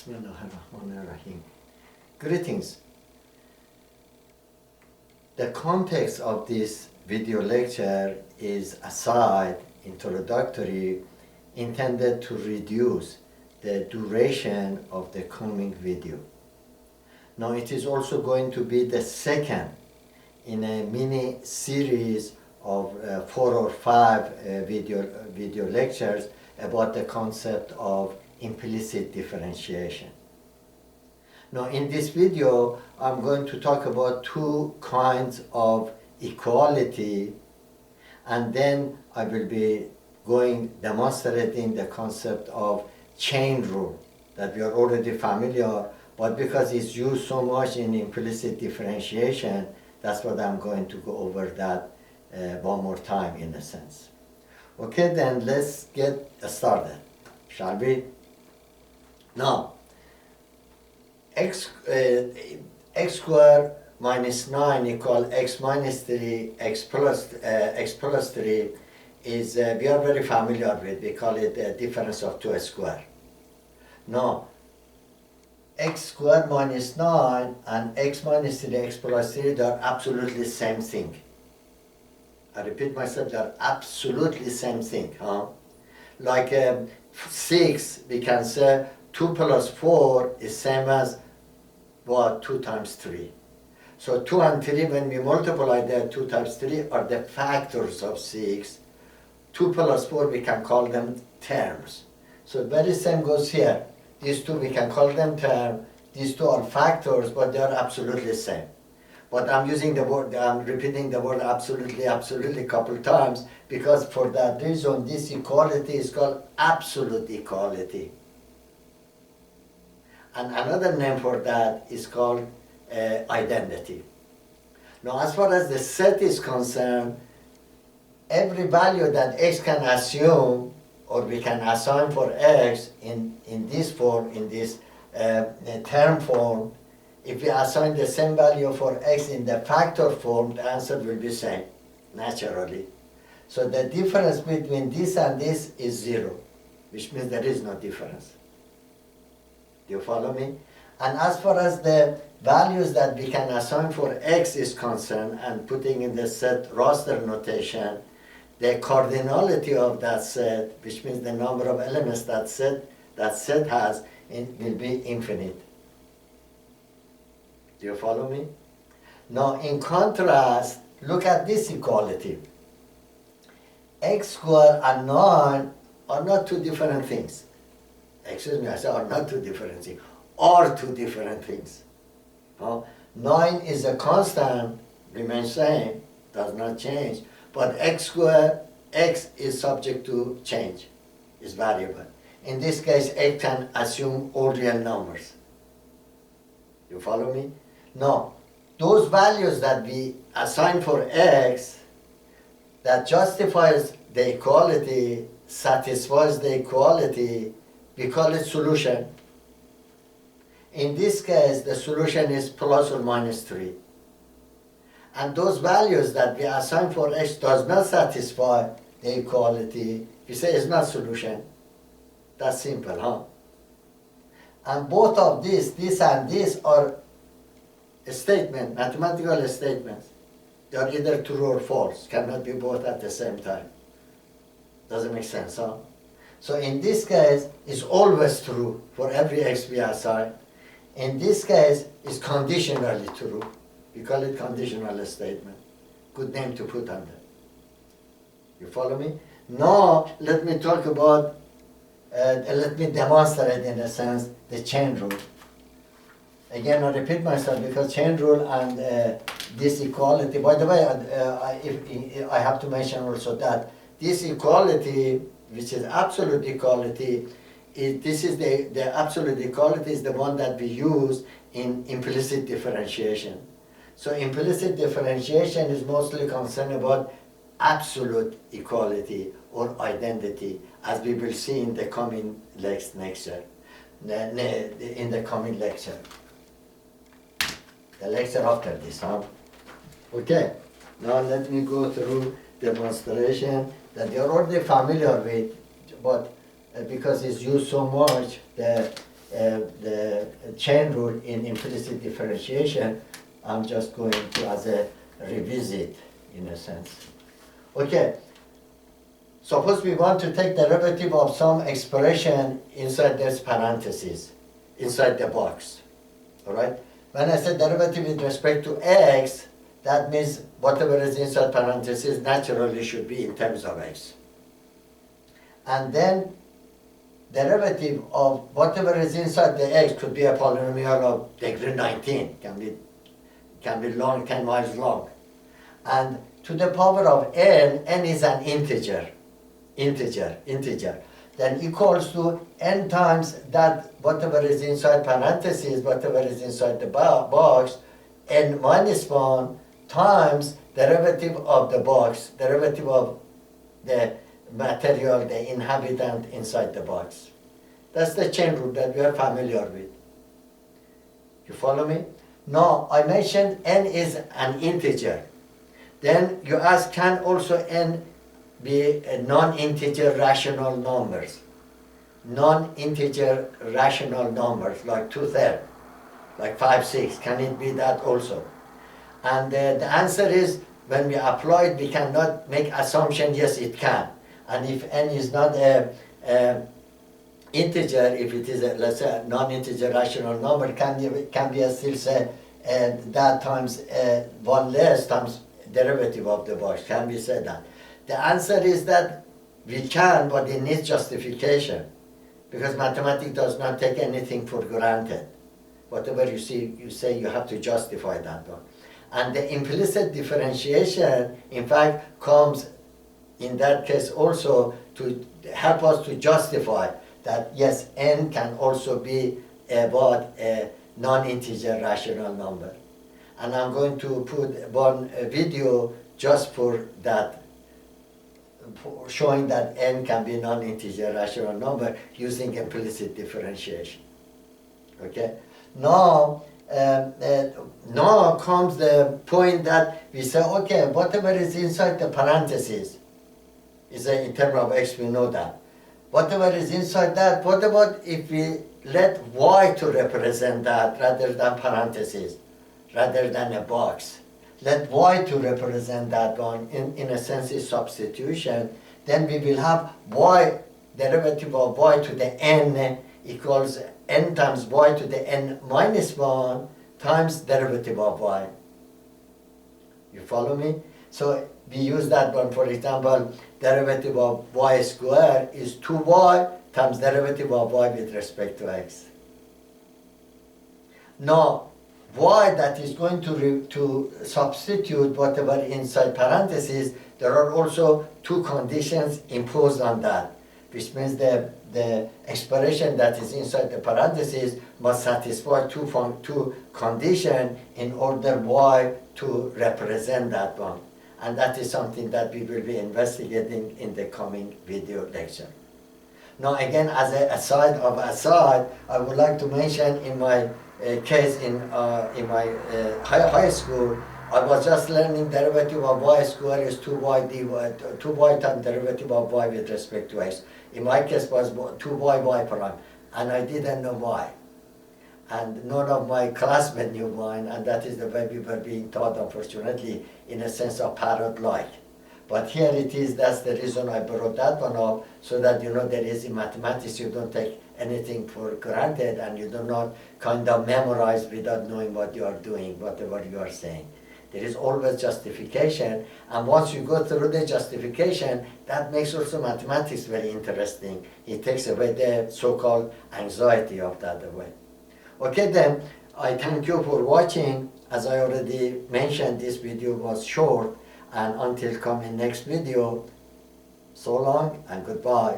Bismillahirrahmanirrahim. Greetings. The context of this video lecture is aside, introductory, intended to reduce the duration of the coming video. Now it is also going to be the second in a mini series of 4 or 5 video lectures about the concept of implicit differentiation. Now in this video I'm going to talk about 2 kinds of equality, and then I will be demonstrating the concept of chain rule that we are already familiar, but because it's used so much in implicit differentiation, that's what I'm going to go over that one more time in a sense. Okay, then let's get started, shall we? Now, x squared minus 9 equal x minus 3, x plus 3 is, we are very familiar with, we call it the difference of 2 squared. Now, x squared minus 9 and x minus 3, x plus 3, they are absolutely same thing. I repeat myself, they are absolutely same thing. Like 6, we can say 2 plus 4 is same as what? 2 times 3. So 2 and 3, when we multiply that, 2 times 3 are the factors of 6. 2 plus 4, we can call them terms. So very same goes here. These 2, we can call them terms. These 2 are factors, but they are absolutely same. But I'm using the word, I'm repeating the word absolutely a couple times, because for that reason, this equality is called absolute equality. And another name for that is called identity. Now, as far as the set is concerned, every value that x can assume, or we can assign for x in this form, in this term form, if we assign the same value for x in the factor form, the answer will be same, naturally. So the difference between this and this is 0, which means there is no difference. Do you follow me? And as far as the values that we can assign for x is concerned, and putting in the set roster notation, the cardinality of that set, which means the number of elements that set has, will be infinite. Do you follow me? Now, in contrast, look at this equality. X squared and 9 are not 2 different things. Excuse me, I said are not 2 different things. Are 2 different things. 9 is a constant, remains same, does not change. But x squared, x is subject to change, is variable. In this case, x can assume all real numbers. You follow me? Now, those values that we assign for x, that justifies the equality, satisfies the equality, we call it solution. In this case, the solution is plus or minus 3. And those values that we assign for x does not satisfy the equality, we say it's not solution. That's simple, huh? And both of this and this are a statement, mathematical statements. They are either true or false, cannot be both at the same time. Doesn't make sense, huh? So in this case, it's always true for every x we assign. In this case, it's conditionally true. We call it conditional statement. Good name to put on that. You follow me? Now, let me talk about, let me demonstrate in a sense the chain rule. Again, I repeat myself because chain rule and this equality, by the way, I have to mention also that this equality, which is absolute equality, the absolute equality is the one that we use in implicit differentiation. So implicit differentiation is mostly concerned about absolute equality or identity, as we will see in the coming lecture. In the coming lecture. The lecture after this, huh? Okay, now let me go through demonstration that you're already familiar with, but because it's used so much, the the chain rule in implicit differentiation. I'm just going to as a revisit in a sense. Okay, suppose we want to take derivative of some expression inside this parenthesis, inside the box, all right? When I say derivative with respect to x, that means whatever is inside parentheses naturally should be in terms of x. And then derivative of whatever is inside the x could be a polynomial of degree 19, can be long, 10 miles long. And to the power of n is an integer, then equals to n times that whatever is inside parentheses, whatever is inside the box, n minus 1 times derivative of the box, derivative of the material, the inhabitant inside the box. That's the chain rule that we are familiar with. You follow me? Now, I mentioned n is an integer. Then you ask, can also n be a non-integer rational numbers? Non-integer rational numbers, like 2/3, like 5, 6, can it be that also? And the answer is, when we apply it, we cannot make assumption, yes, it can. And if n is not a integer, if it is a, let's say, a non-integer rational number, can be still say that times 1 less times derivative of the box. Can we say that? The answer is that we can, but it needs justification, because mathematics does not take anything for granted. Whatever you see, you say you have to justify that one. And the implicit differentiation, in fact, comes in that case also to help us to justify that, yes, n can also be about a non-integer rational number. And I'm going to put one video just for that, for showing that n can be non-integer rational number using implicit differentiation. Okay? Now comes the point that we say, okay, whatever is inside the parentheses is in terms of x, we know that. Whatever is inside that, what about if we let y to represent that rather than parentheses, rather than a box? Let y to represent that one, in a sense is substitution, then we will have y, derivative of y to the n equals n times y to the n minus 1 times derivative of y. You follow me? So we use that one, for example, derivative of y squared is 2y times derivative of y with respect to x. Now, y that is going to substitute whatever inside parentheses, there are also two conditions imposed on that, which means the expression that is inside the parentheses must satisfy two conditions in order y to represent that one. And that is something that we will be investigating in the coming video lecture. Now again, as an aside, I would like to mention in my case in my high school, I was just learning derivative of y squared is 2y dy, 2y times derivative of y with respect to x. In my case was 2y y prime, and I didn't know why. And none of my classmates knew mine, and that is the way we were being taught, unfortunately, in a sense of parrot-like. But here it is, that's the reason I brought that one up, so that you know there is in mathematics, you don't take anything for granted, and you do not kind of memorize without knowing what you are doing, whatever you are saying. There is always justification, and once you go through the justification, that makes also mathematics very interesting. It takes away the so-called anxiety of that away. Okay then, I thank you for watching. As I already mentioned, this video was short, and until coming next video, so long and goodbye.